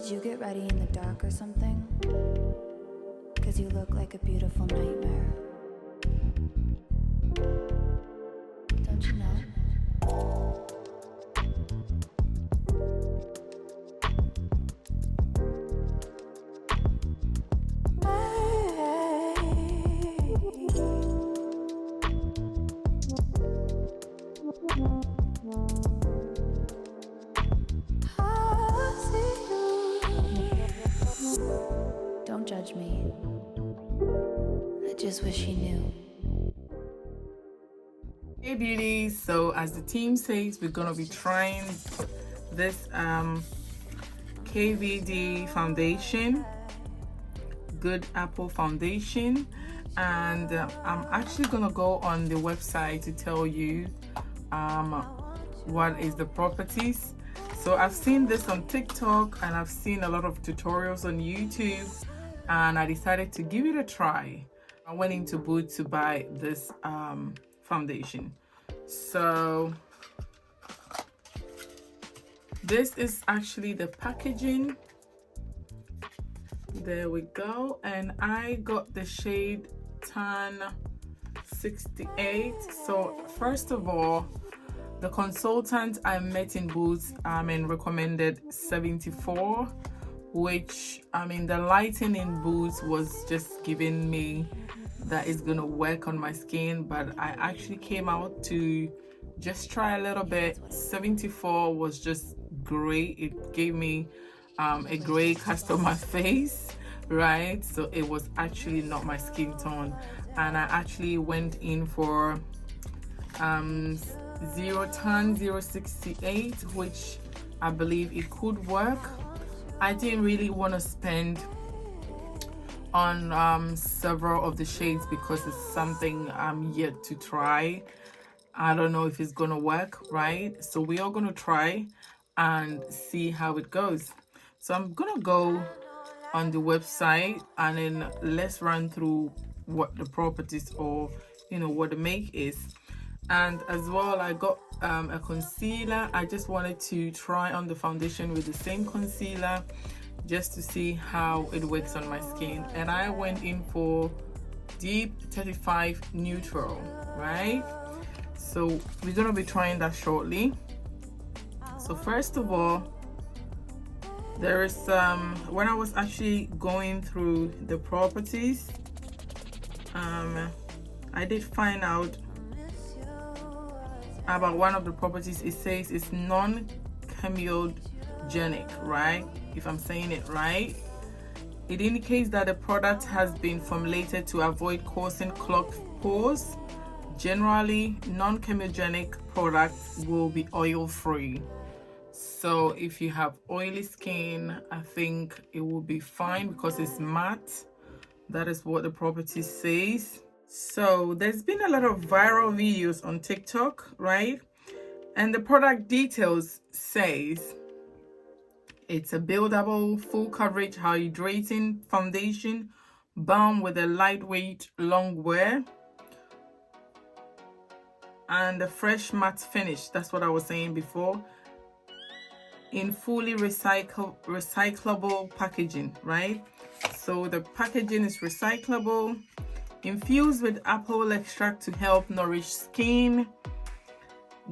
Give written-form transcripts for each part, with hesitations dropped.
Did you get ready in the dark or something? Because you look like a beautiful nightmare. Don't you know? Don't judge me. I just wish he knew. Hey beauties, so as the team says, we're gonna be trying this KVD foundation, Good Apple foundation, and I'm actually gonna go on the website to tell you what is the properties. So I've seen this on TikTok and I've seen a lot of tutorials on YouTube, and I decided to give it a try. I went into Boots to buy this foundation. So this is actually the packaging. There we go. And I got the shade Tan 68. So first of all, the consultant I met in Boots recommended 74, which the lighting in Boots was just giving me that is gonna work on my skin, but I actually came out to just try a little bit. 74 was just great. It gave me a gray cast on my face, right? So it was actually not my skin tone, and I actually went in for 068, which I believe it could work. I didn't really want to spend on several of the shades because it's something I'm yet to try. I don't know if it's gonna work, right? So we are gonna try and see how it goes. So I'm gonna go on the website and then let's run through what the properties or what the make is. And as well, I got a concealer. I just wanted to try on the foundation with the same concealer just to see how it works on my skin. And I went in for Deep 35 Neutral, right? So we're gonna be trying that shortly. So first of all, there is when I was actually going through the properties, I did find out about one of the properties. It says it's non-comedogenic, right? If I'm saying it right. It indicates that the product has been formulated to avoid causing clogged pores. Generally, non-comedogenic products will be oil-free. So if you have oily skin, I think it will be fine because it's matte. That is what the property says. So there's been a lot of viral videos on TikTok, right? And the product details says it's a buildable, full coverage, hydrating foundation, balm with a lightweight, long wear, and a fresh matte finish. That's what I was saying before. In fully recyclable packaging, right? So the packaging is recyclable, infused with apple extract to help nourish skin.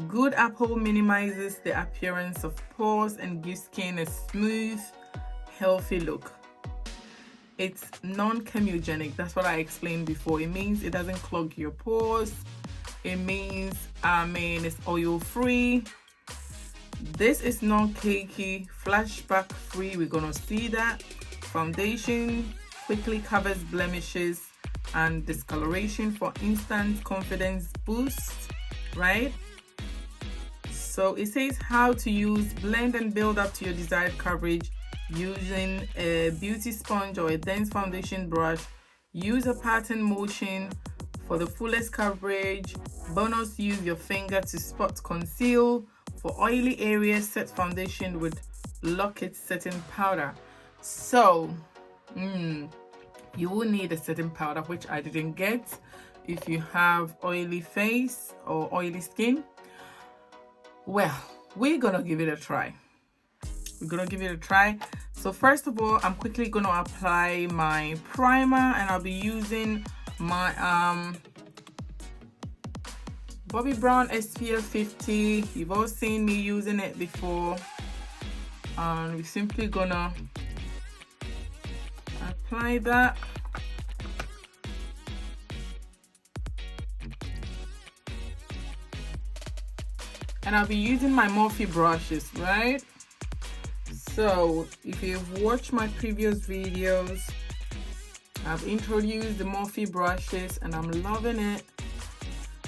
Good Apple minimizes the appearance of pores and gives skin a smooth, healthy look. It's non-comedogenic. That's what I explained before. It means it doesn't clog your pores. It means it's oil-free. This is non-cakey, flashback free. We're gonna see that. Foundation quickly covers blemishes and discoloration for instant confidence boost, right? So it says how to use, blend and build up to your desired coverage using a beauty sponge or a dense foundation brush. Use a pattern motion for the fullest coverage. Bonus, use your finger to spot conceal. For oily areas, set foundation with Lock-It setting powder. So you will need a setting powder, which I didn't get if you have oily face or oily skin. Well, we're gonna give it a try. So first of all, I'm quickly going to apply my primer, and I'll be using my Bobbi Brown SPF 50. You've all seen me using it before, and we're simply gonna apply that. And I'll be using my Morphe brushes, right? So if you've watched my previous videos, I've introduced the Morphe brushes and I'm loving it.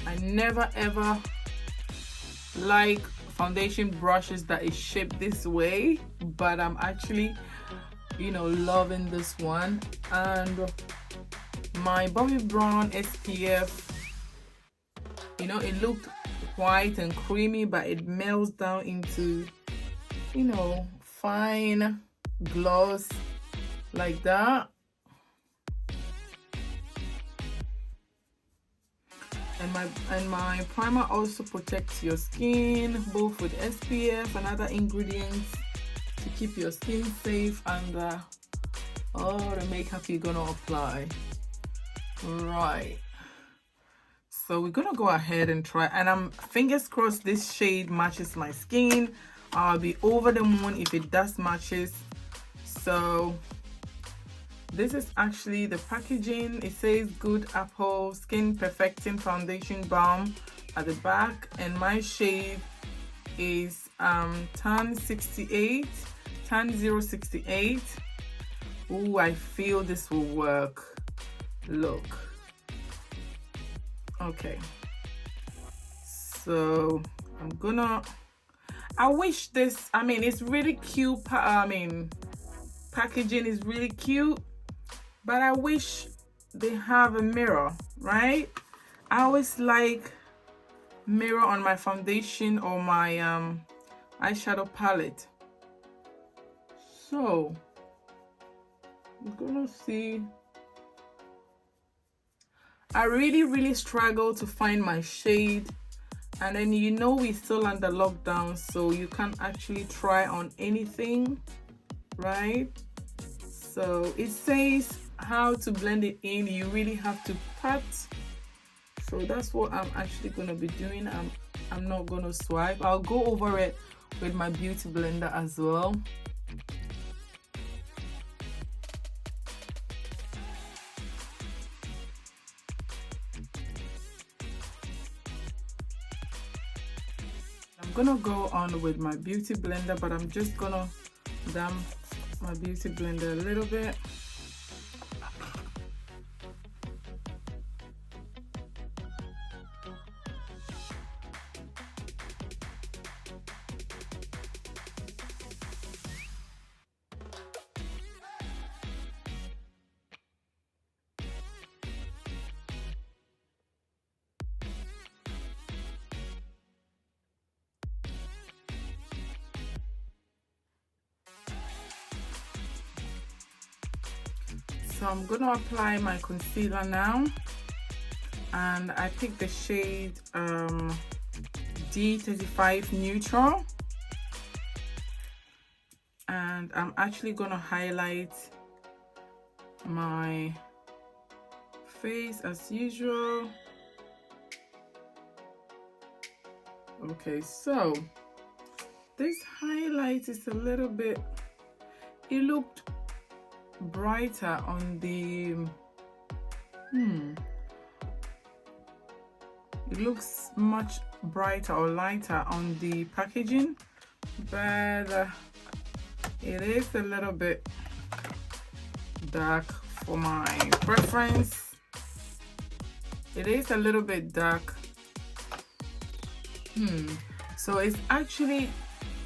I never ever like foundation brushes that is shaped this way, but I'm actually, you know, loving this one. And my Bobbi Brown SPF, you know, it looked white and creamy, but it melts down into, you know, fine gloss like that. And my primer also protects your skin, both with SPF and other ingredients to keep your skin safe under all the makeup you're gonna apply. Right. So we're gonna go ahead and try, and I'm fingers crossed this shade matches my skin. I'll be over the moon if it does matches. So this is actually the packaging. It says Good Apple Skin Perfecting Foundation Balm at the back, and my shade is tan 068. Ooh, I feel this will work. Look. Okay, so I'm gonna, I wish this, I mean, it's really cute. Packaging is really cute, but I wish they have a mirror, right? I always like mirror on my foundation or my eyeshadow palette. So I'm gonna see. I really struggle to find my shade, and then, you know, we're still under lockdown, so you can't actually try on anything, right? So it says how to blend it in. You really have to pat. So that's what I'm actually going to be doing. I'm not going to swipe. I'll go over it with my beauty blender as well. I'm gonna go on with my beauty blender, but I'm just gonna damp my beauty blender a little bit. So I'm gonna apply my concealer now, and I picked the shade D35 Neutral, and I'm actually gonna highlight my face as usual. Okay, so this highlight is a little bit, it looked brighter on the it looks much brighter or lighter on the packaging, but it is a little bit dark for my preference. It is a little bit dark. So it's actually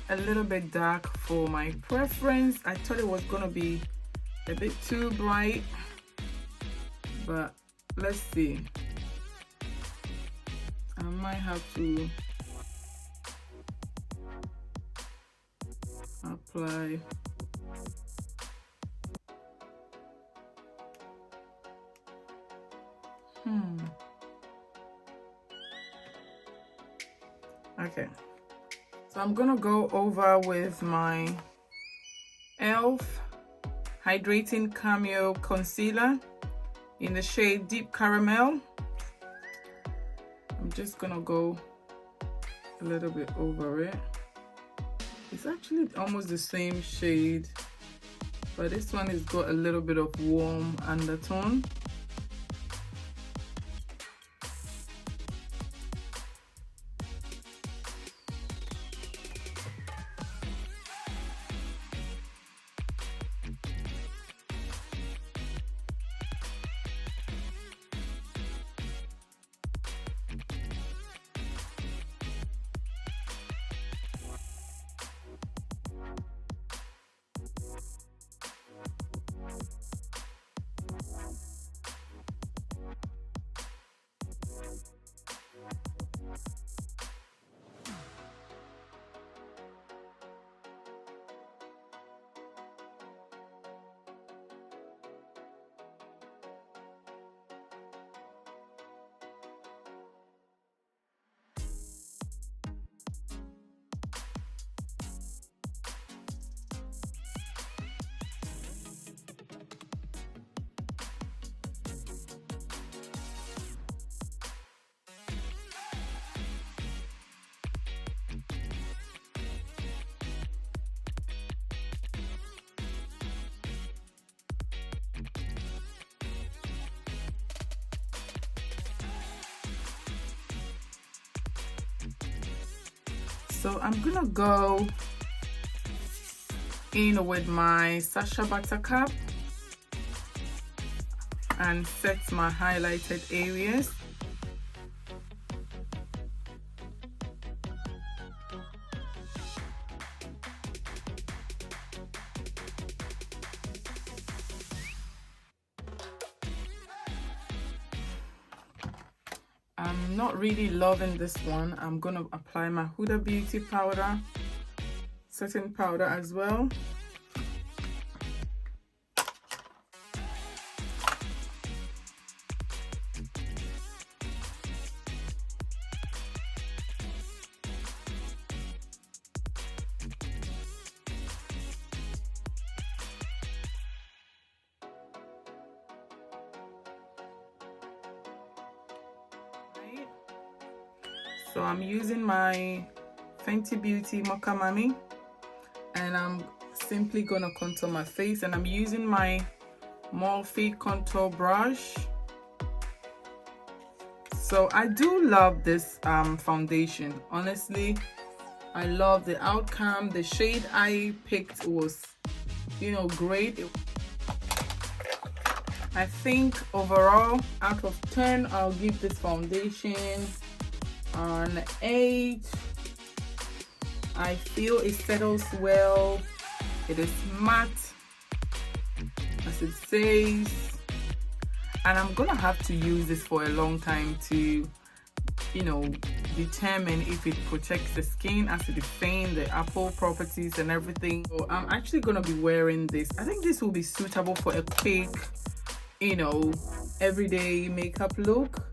a little bit dark for my preference. I thought it was gonna be a bit too bright, but let's see. I might have to apply okay, so I'm gonna go over with my e.l.f. Hydrating Cameo Concealer in the shade Deep Caramel. I'm just gonna go a little bit over it. It's actually almost the same shade, but this one has got a little bit of warm undertone. So I'm gonna go in with my Sacha Buttercup and set my highlighted areas. I'm not really loving this one. I'm gonna apply my Huda Beauty powder, setting powder as well. So I'm using my Fenty Beauty Mocha Mami, and I'm simply gonna contour my face, and I'm using my Morphe contour brush. So I do love this foundation. Honestly, I love the outcome. The shade I picked was, you know, great. I think overall, out of 10, I'll give this foundation an 8. I feel it settles well. It is matte, as it says, and I'm gonna have to use this for a long time to, you know, determine if it protects the skin, as it is saying the apple properties and everything. So I'm actually gonna be wearing this. I think this will be suitable for a quick, you know, everyday makeup look.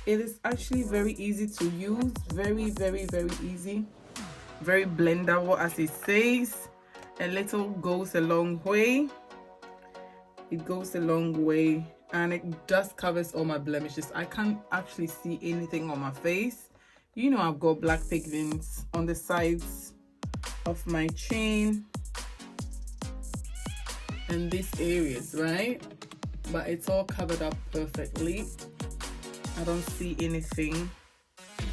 It is actually very easy to use, very easy, very blendable, as it says. A little goes a long way. It goes a long way, and it just covers all my blemishes. I can't actually see anything on my face. You know, I've got black pigments on the sides of my chin and these areas, right? But it's all covered up perfectly. I don't see anything.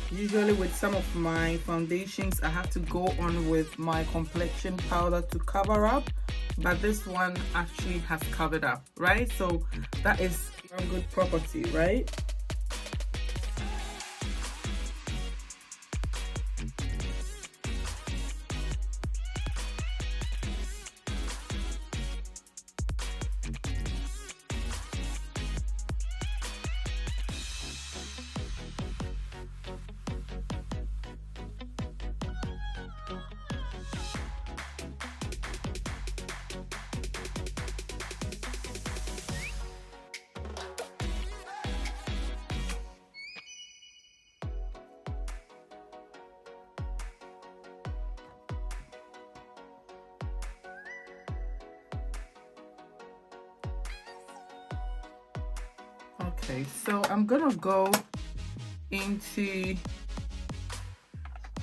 Usually with some of my foundations, I have to go on with my complexion powder to cover up, but this one actually has covered up, right? So that is a good property, right? Okay, so I'm gonna go into,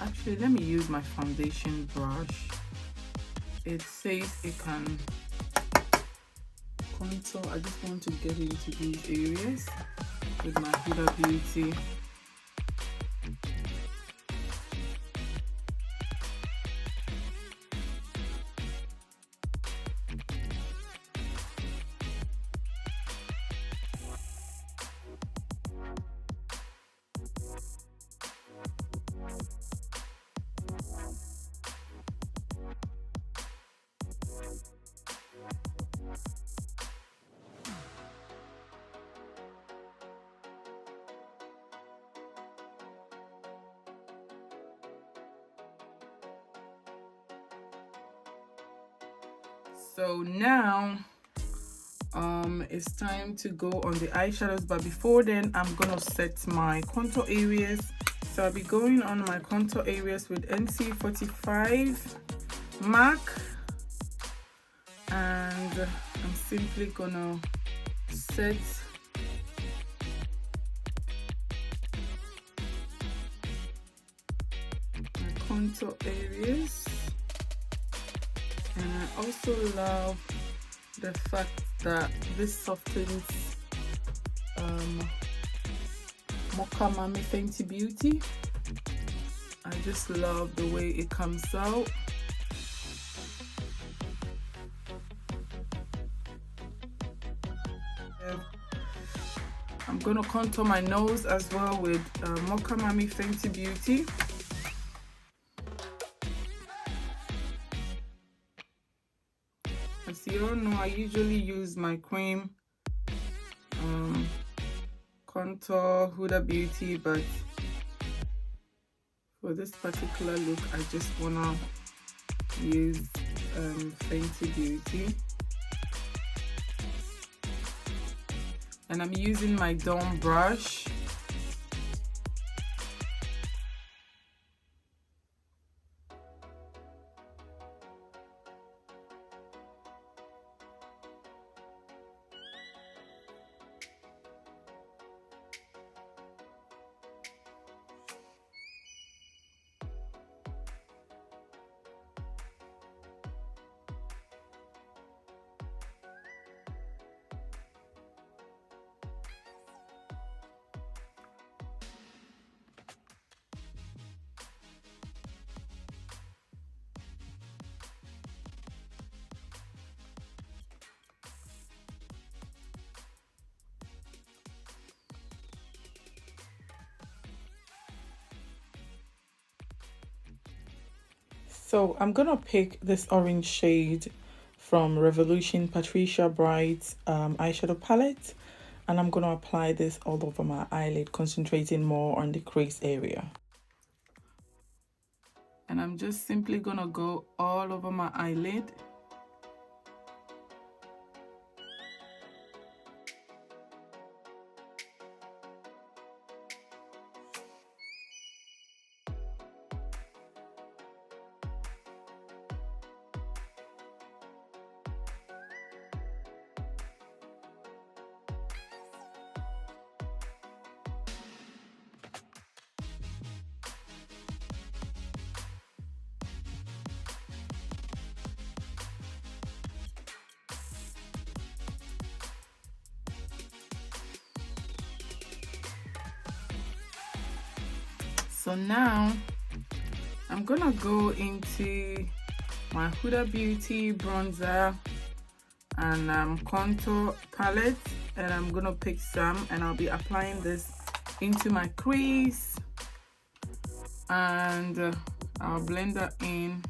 actually let me use my foundation brush. It says it can contour. I just want to get into these areas with my Huda Beauty. So now it's time to go on the eyeshadows, but before then I'm gonna set my contour areas. So I'll be going on my contour areas with NC45 MAC, and I'm simply gonna set my contour areas. And I also love the fact that this softens Mocha Mami Fenty Beauty. I just love the way it comes out. I'm gonna contour my nose as well with Mocha Mami Fenty Beauty. As you all know, I usually use my cream contour Huda Beauty, but for this particular look I just wanna use Fenty Beauty, and I'm using my Dawn brush. So I'm gonna pick this orange shade from Revolution Patricia Bright's eyeshadow palette, and I'm gonna apply this all over my eyelid, concentrating more on the crease area. And I'm just simply gonna go all over my eyelid. So now I'm gonna go into my Huda Beauty bronzer and contour palette, and I'm gonna pick some, and I'll be applying this into my crease, and I'll blend that in.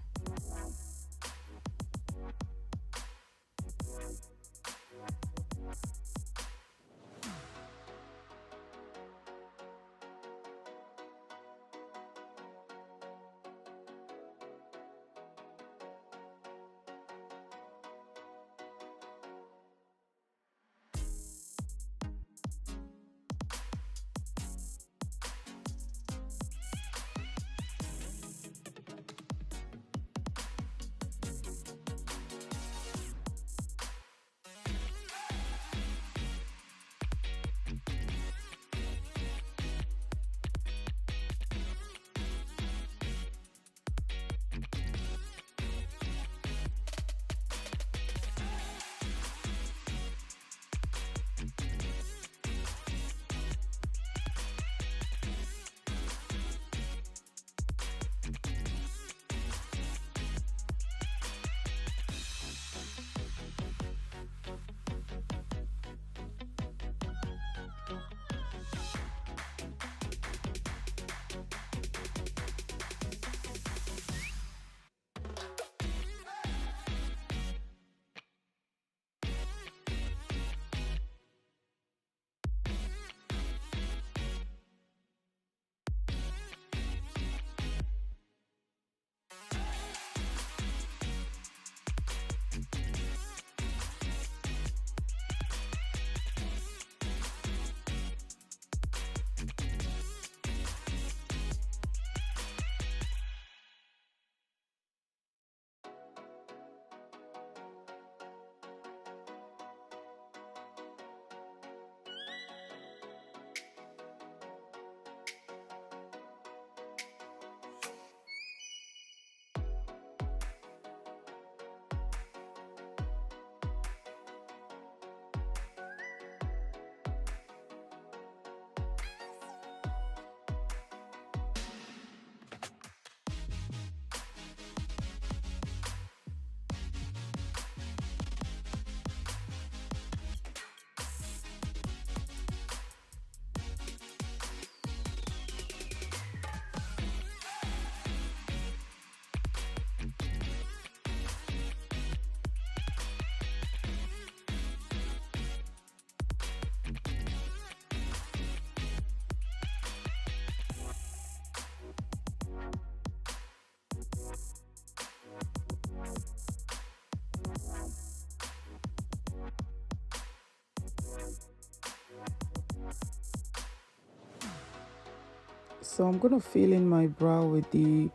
So I'm gonna fill in my brow with the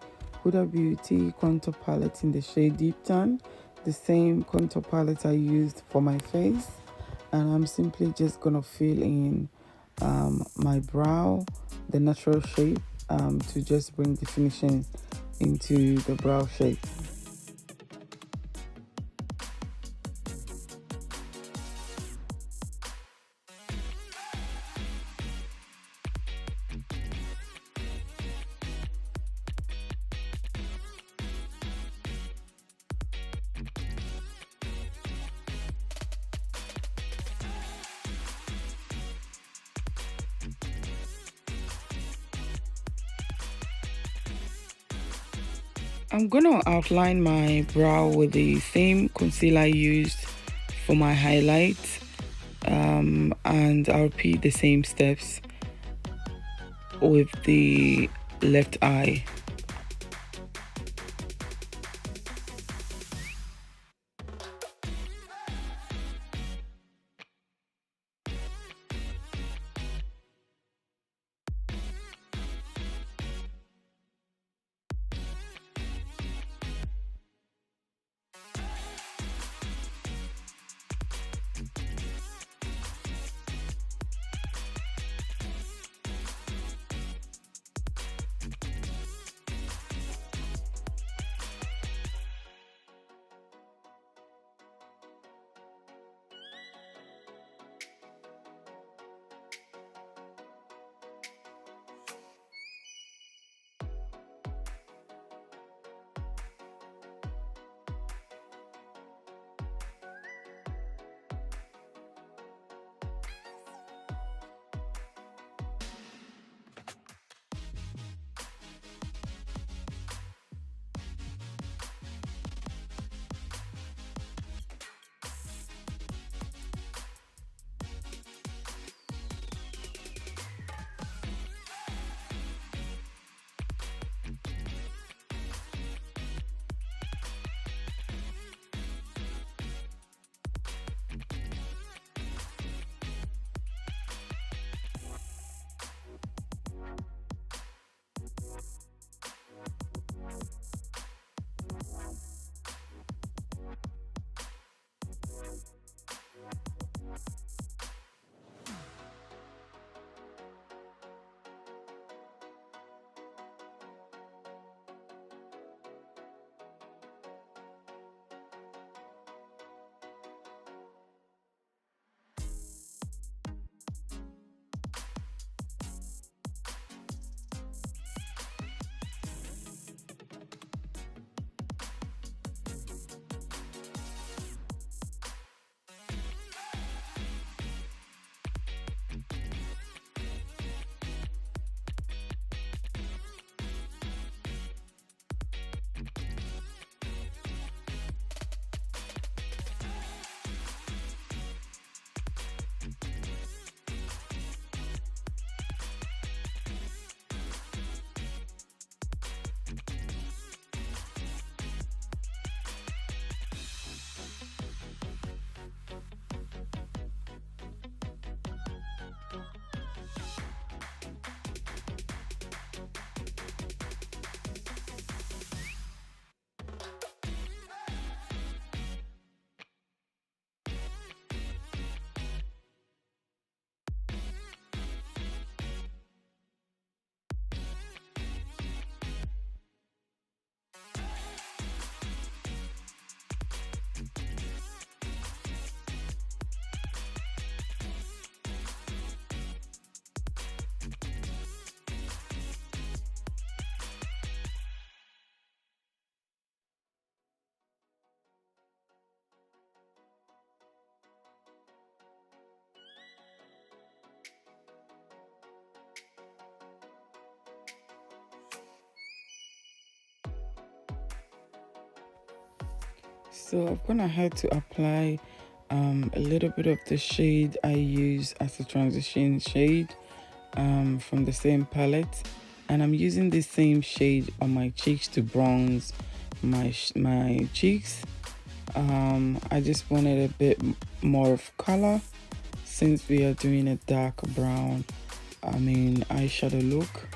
Huda Beauty contour palette in the shade Deep Tan, the same contour palette I used for my face, and I'm simply just gonna fill in my brow, the natural shape, to just bring definition into the brow shape. I'm gonna outline my brow with the same concealer I used for my highlights, and I'll repeat the same steps with the left eye. So I'm gonna have to apply a little bit of the shade I use as a transition shade from the same palette, and I'm using the same shade on my cheeks to bronze my cheeks. I just wanted a bit more of color since we are doing a dark brown eyeshadow look.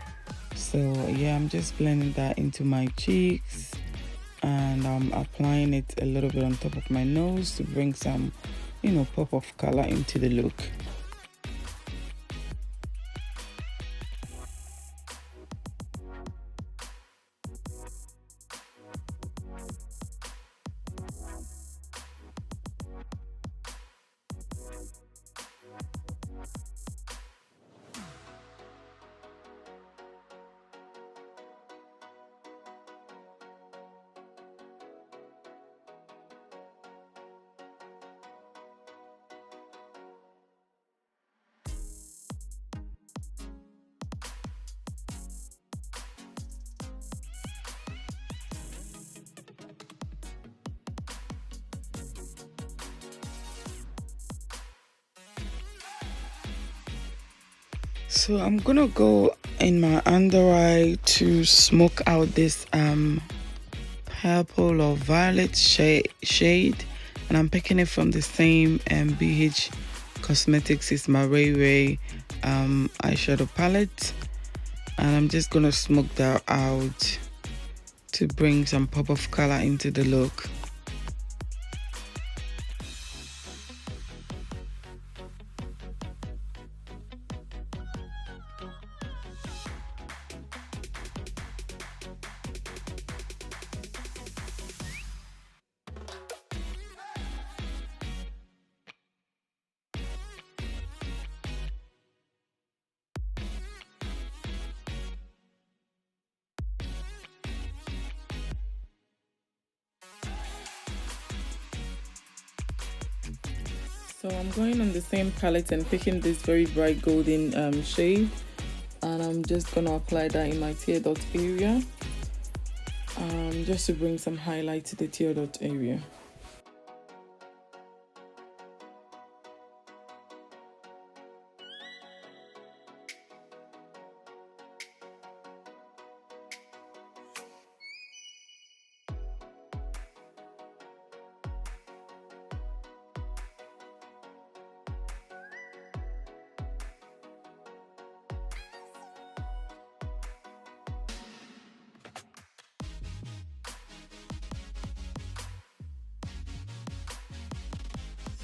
So yeah, I'm just blending that into my cheeks, and I'm applying it a little bit on top of my nose to bring some, pop of color into the look. So I'm gonna go in my under eye to smoke out this purple or violet shade, and I'm picking it from the same BH Cosmetics. It's my Ray Ray eyeshadow palette, and I'm just gonna smoke that out to bring some pop of color into the look. So I'm going on the same palette and picking this very bright golden shade, and I'm just gonna apply that in my tear dot area, just to bring some highlight to the tear dot area.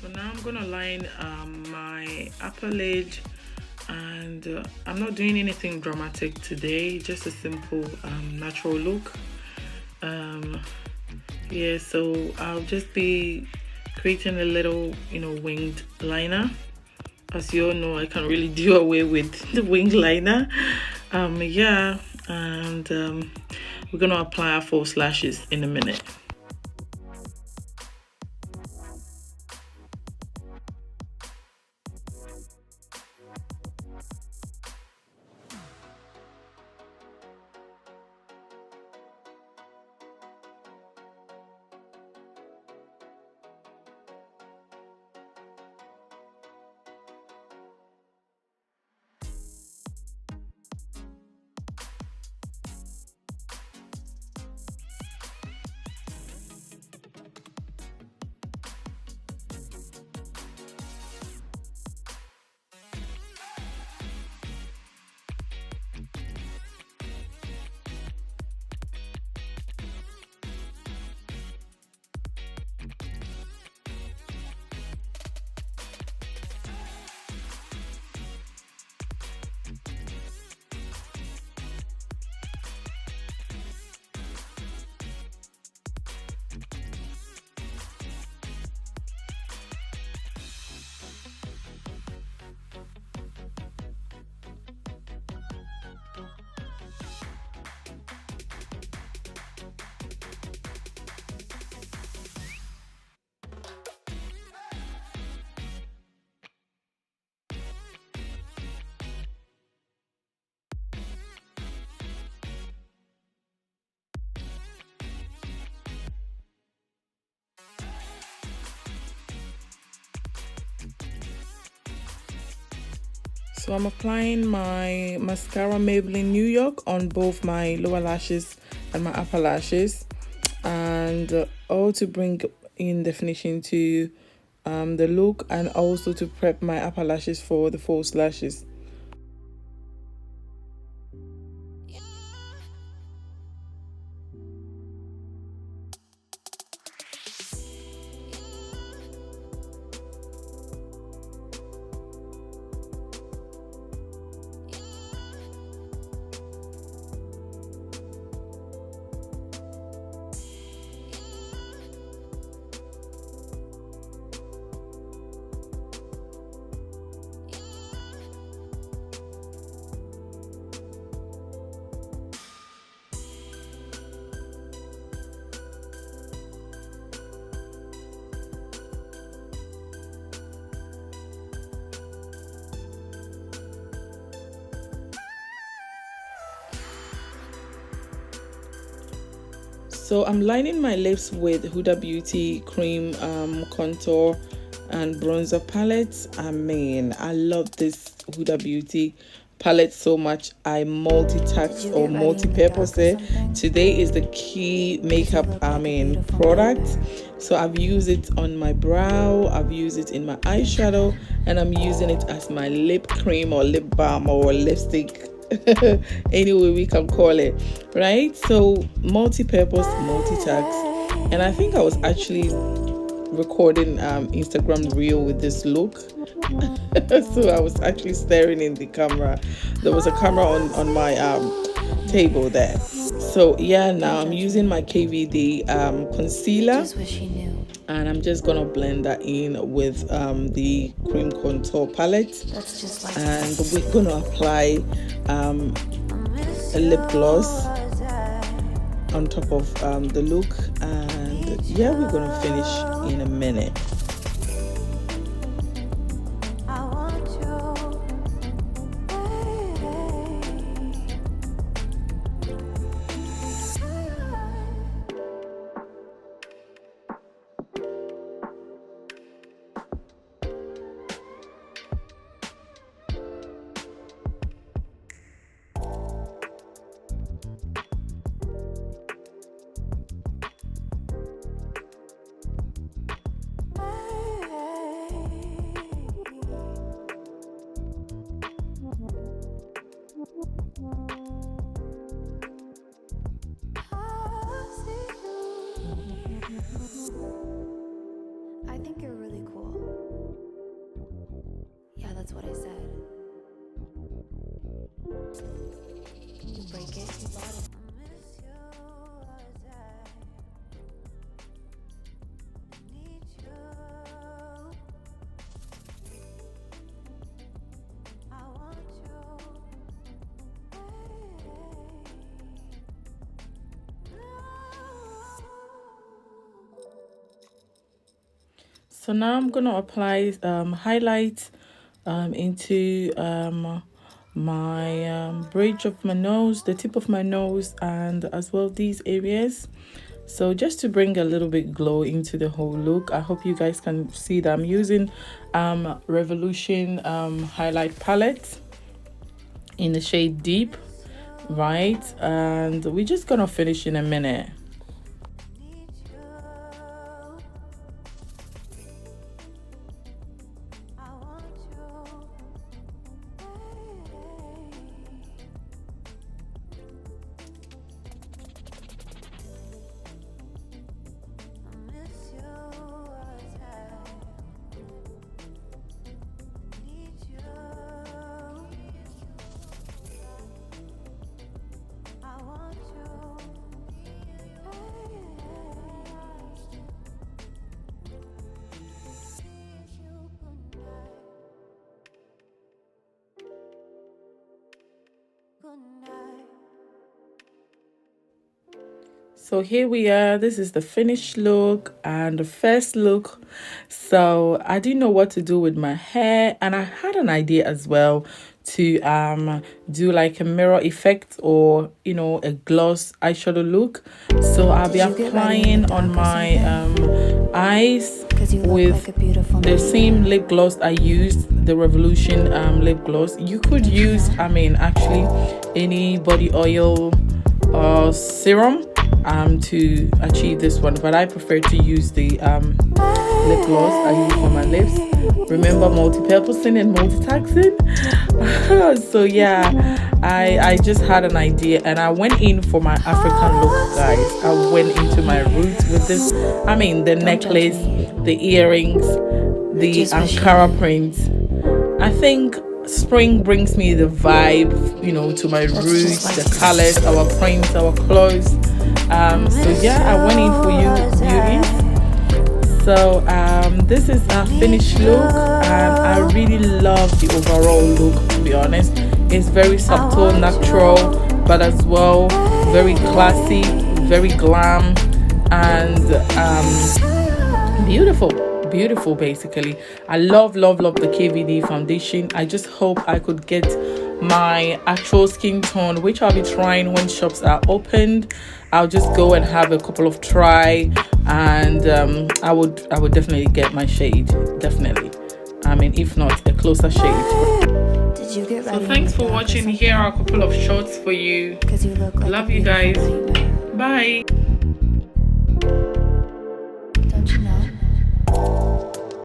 So now I'm gonna line my upper lid, and I'm not doing anything dramatic today, just a simple natural look. Yeah, so I'll just be creating a little winged liner. As you all know, I can't really do away with the winged liner. Yeah, and we're gonna apply our false lashes in a minute. So I'm applying my mascara Maybelline New York on both my lower lashes and my upper lashes, and all to bring in definition to the look, and also to prep my upper lashes for the false lashes. So I'm lining my lips with Huda Beauty cream contour and bronzer palettes. I mean, I love this Huda Beauty palette so much. I multitask or multi-purpose it. Today is the key makeup product. So I've used it on my brow, I've used it in my eyeshadow, and I'm using it as my lip cream or lip balm or lipstick, any way we can call it, right? So multi-purpose, multitask. And I think I was actually recording Instagram reel with this look. So I was actually staring in the camera. There was a camera on my table there. So yeah, now I'm using my KVD concealer, and I'm just gonna blend that in with the cream contour palette, and we're gonna apply a lip gloss on top of the look, and yeah, we're gonna finish in a minute. I think you're really cool. Yeah, that's what I said. You break it, you bought it. So now I'm gonna apply highlight into my bridge of my nose, the tip of my nose, and as well these areas. So just to bring a little bit glow into the whole look. I hope you guys can see that I'm using Revolution highlight palette in the shade Deep, right? And we're just gonna finish in a minute. So here we are. This is the finished look and the first look. So I didn't know what to do with my hair, and I had an idea as well to do like a mirror effect, or a gloss eyeshadow look. So I'll be applying on my eyes with the same lip gloss I used, the Revolution lip gloss. You could use actually any body oil or serum to achieve this one, but I prefer to use the lip gloss I use for my lips. Remember, multi-purposing and multitasking. So yeah, I just had an idea, and I went in for my African look, guys. I went into my roots with this. The necklace, the earrings, the Ankara print. I think spring brings me the vibe, to my roots, the colors, our prints, our clothes. So yeah, I went in for you beauties. So this is our finished look, and I really love the overall look, to be honest. It's very subtle, natural, but as well very classy, very glam, and beautiful basically. I love the KVD foundation. I just hope I could get my actual skin tone, which I'll be trying when shops are opened. I'll just go and have a couple of try, and I would definitely get my shade, definitely. I mean, if not a closer shade. Did you get So thanks for watching. Here are a couple of shots for you. Because you look like Love you guys. Bye.